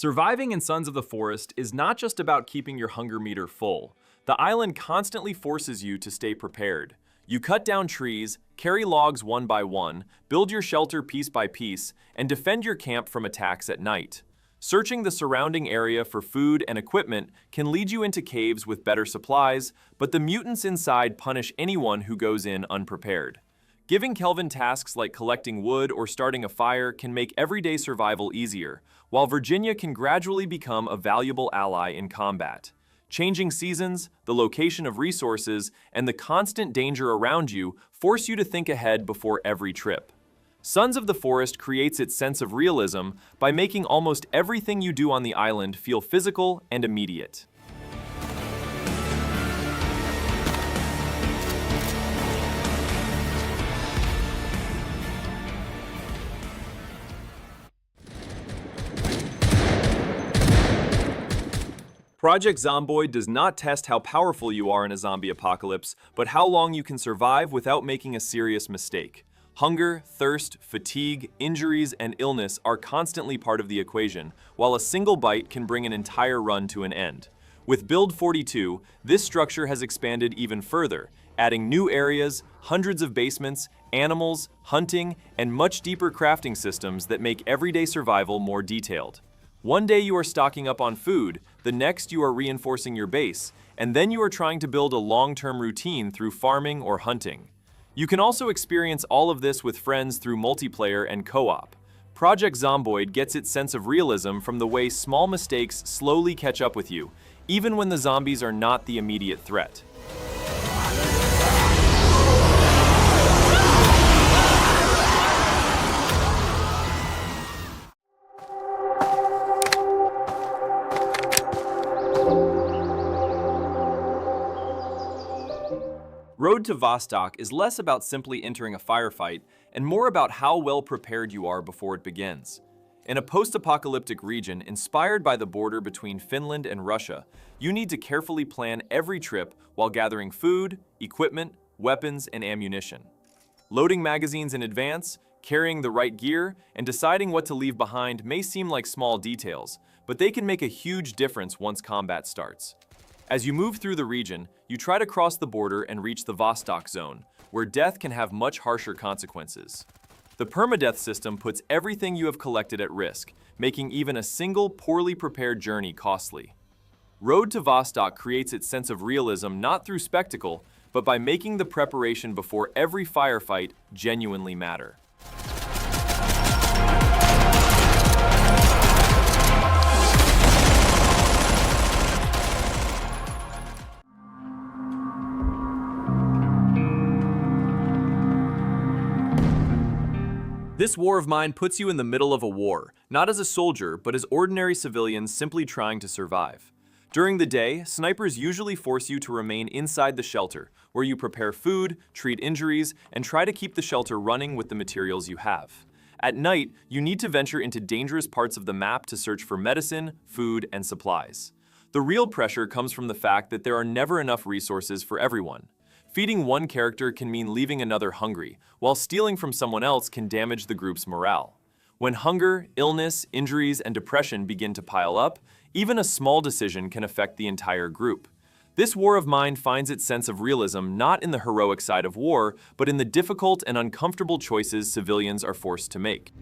Surviving in Sons of the Forest is not just about keeping your hunger meter full. The island constantly forces you to stay prepared. You cut down trees, carry logs one by one, build your shelter piece by piece, and defend your camp from attacks at night. Searching the surrounding area for food and equipment can lead you into caves with better supplies, but the mutants inside punish anyone who goes in unprepared. Giving Kelvin tasks like collecting wood or starting a fire can make everyday survival easier, while Virginia can gradually become a valuable ally in combat. Changing seasons, the location of resources, and the constant danger around you force you to think ahead before every trip. Sons of the Forest creates its sense of realism by making almost everything you do on the island feel physical and immediate. Project Zomboid does not test how powerful you are in a zombie apocalypse, but how long you can survive without making a serious mistake. Hunger, thirst, fatigue, injuries, and illness are constantly part of the equation, while a single bite can bring an entire run to an end. With Build 42, this structure has expanded even further, adding new areas, hundreds of basements, animals, hunting, and much deeper crafting systems that make everyday survival more detailed. One day you are stocking up on food, the next you are reinforcing your base, and then you are trying to build a long-term routine through farming or hunting. You can also experience all of this with friends through multiplayer and co-op. Project Zomboid gets its sense of realism from the way small mistakes slowly catch up with you, even when the zombies are not the immediate threat. Road to Vostok is less about simply entering a firefight and more about how well prepared you are before it begins. In a post-apocalyptic region inspired by the border between Finland and Russia, you need to carefully plan every trip while gathering food, equipment, weapons, and ammunition. Loading magazines in advance, carrying the right gear, and deciding what to leave behind may seem like small details, but they can make a huge difference once combat starts. As you move through the region, you try to cross the border and reach the Vostok zone, where death can have much harsher consequences. The permadeath system puts everything you have collected at risk, making even a single poorly prepared journey costly. Road to Vostok creates its sense of realism not through spectacle, but by making the preparation before every firefight genuinely matter. This war of mine puts you in the middle of a war, not as a soldier, but as ordinary civilians simply trying to survive. During the day, snipers usually force you to remain inside the shelter, where you prepare food, treat injuries, and try to keep the shelter running with the materials you have. At night, you need to venture into dangerous parts of the map to search for medicine, food, and supplies. The real pressure comes from the fact that there are never enough resources for everyone. Feeding one character can mean leaving another hungry, while stealing from someone else can damage the group's morale. When hunger, illness, injuries, and depression begin to pile up, even a small decision can affect the entire group. This war of mine finds its sense of realism not in the heroic side of war, but in the difficult and uncomfortable choices civilians are forced to make.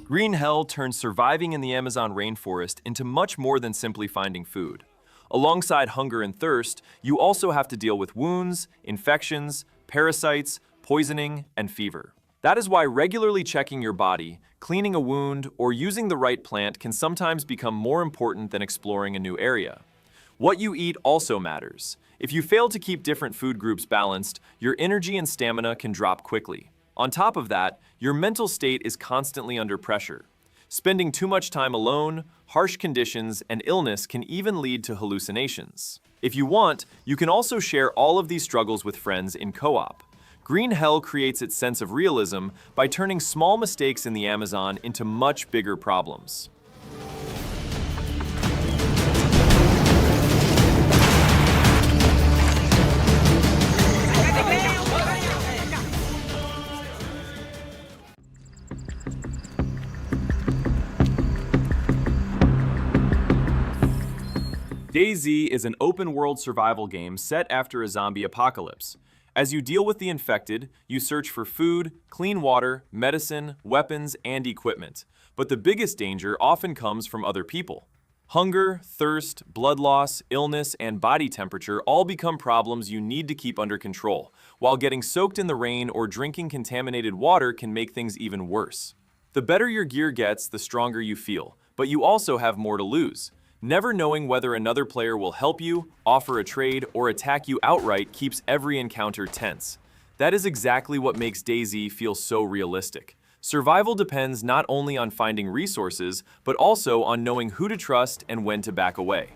Green Hell turns surviving in the Amazon rainforest into much more than simply finding food. Alongside hunger and thirst, you also have to deal with wounds, infections, parasites, poisoning, and fever. That is why regularly checking your body, cleaning a wound, or using the right plant can sometimes become more important than exploring a new area. What you eat also matters. If you fail to keep different food groups balanced, your energy and stamina can drop quickly. On top of that, your mental state is constantly under pressure. Spending too much time alone, harsh conditions, and illness can even lead to hallucinations. If you want, you can also share all of these struggles with friends in co-op. Green Hell creates its sense of realism by turning small mistakes in the Amazon into much bigger problems. DayZ is an open-world survival game set after a zombie apocalypse. As you deal with the infected, you search for food, clean water, medicine, weapons, and equipment. But the biggest danger often comes from other people. Hunger, thirst, blood loss, illness, and body temperature all become problems you need to keep under control, while getting soaked in the rain or drinking contaminated water can make things even worse. The better your gear gets, the stronger you feel, but you also have more to lose. Never knowing whether another player will help you, offer a trade, or attack you outright keeps every encounter tense. That is exactly what makes DayZ feel so realistic. Survival depends not only on finding resources, but also on knowing who to trust and when to back away.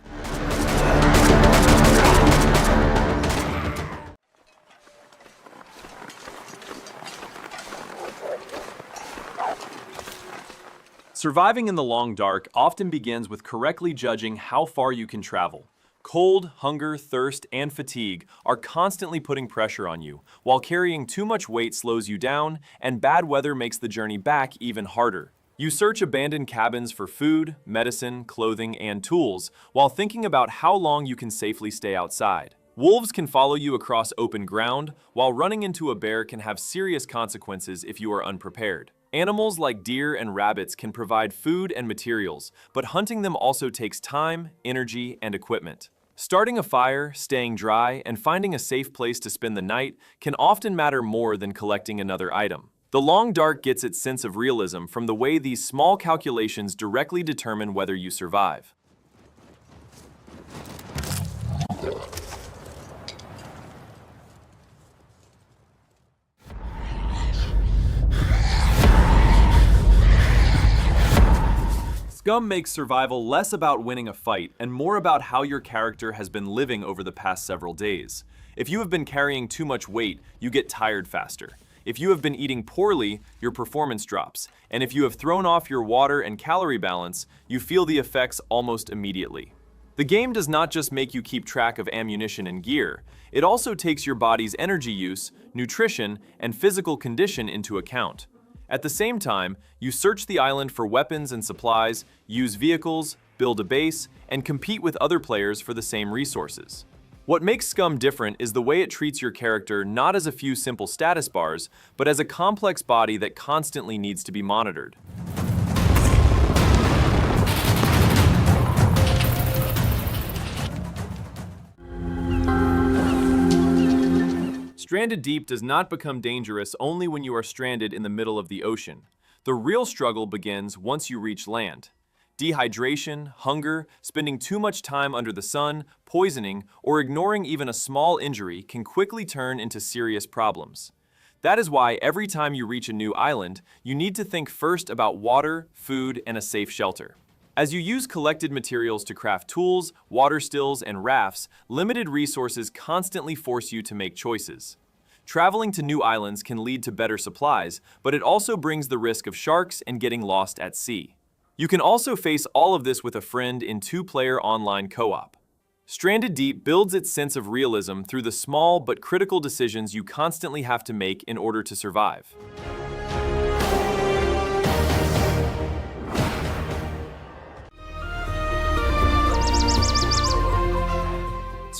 Surviving in the long dark often begins with correctly judging how far you can travel. Cold, hunger, thirst, and fatigue are constantly putting pressure on you, while carrying too much weight slows you down, and bad weather makes the journey back even harder. You search abandoned cabins for food, medicine, clothing, and tools, while thinking about how long you can safely stay outside. Wolves can follow you across open ground, while running into a bear can have serious consequences if you are unprepared. Animals like deer and rabbits can provide food and materials, but hunting them also takes time, energy, and equipment. Starting a fire, staying dry, and finding a safe place to spend the night can often matter more than collecting another item. The long dark gets its sense of realism from the way these small calculations directly determine whether you survive. SCUM makes survival less about winning a fight and more about how your character has been living over the past several days. If you have been carrying too much weight, you get tired faster. If you have been eating poorly, your performance drops. And if you have thrown off your water and calorie balance, you feel the effects almost immediately. The game does not just make you keep track of ammunition and gear, it also takes your body's energy use, nutrition, and physical condition into account. At the same time, you search the island for weapons and supplies, use vehicles, build a base, and compete with other players for the same resources. What makes SCUM different is the way it treats your character not as a few simple status bars, but as a complex body that constantly needs to be monitored. Stranded deep does not become dangerous only when you are stranded in the middle of the ocean. The real struggle begins once you reach land. Dehydration, hunger, spending too much time under the sun, poisoning, or ignoring even a small injury can quickly turn into serious problems. That is why every time you reach a new island, you need to think first about water, food, and a safe shelter. As you use collected materials to craft tools, water stills, and rafts, limited resources constantly force you to make choices. Traveling to new islands can lead to better supplies, but it also brings the risk of sharks and getting lost at sea. You can also face all of this with a friend in two-player online co-op. Stranded Deep builds its sense of realism through the small but critical decisions you constantly have to make in order to survive.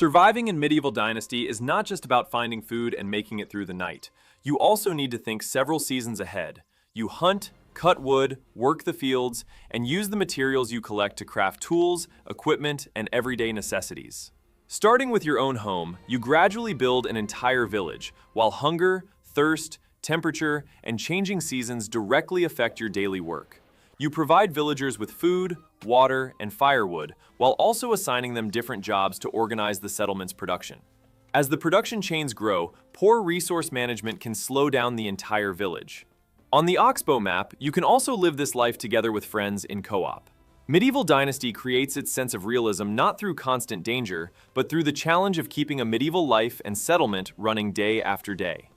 Surviving in medieval Dynasty is not just about finding food and making it through the night. You also need to think several seasons ahead. You hunt, cut wood, work the fields, and use the materials you collect to craft tools, equipment, and everyday necessities. Starting with your own home, you gradually build an entire village, while hunger, thirst, temperature, and changing seasons directly affect your daily work. You provide villagers with food, water, and firewood, while also assigning them different jobs to organize the settlement's production. As the production chains grow, poor resource management can slow down the entire village. On the Oxbow map, you can also live this life together with friends in co-op. Medieval Dynasty creates its sense of realism not through constant danger, but through the challenge of keeping a medieval life and settlement running day after day.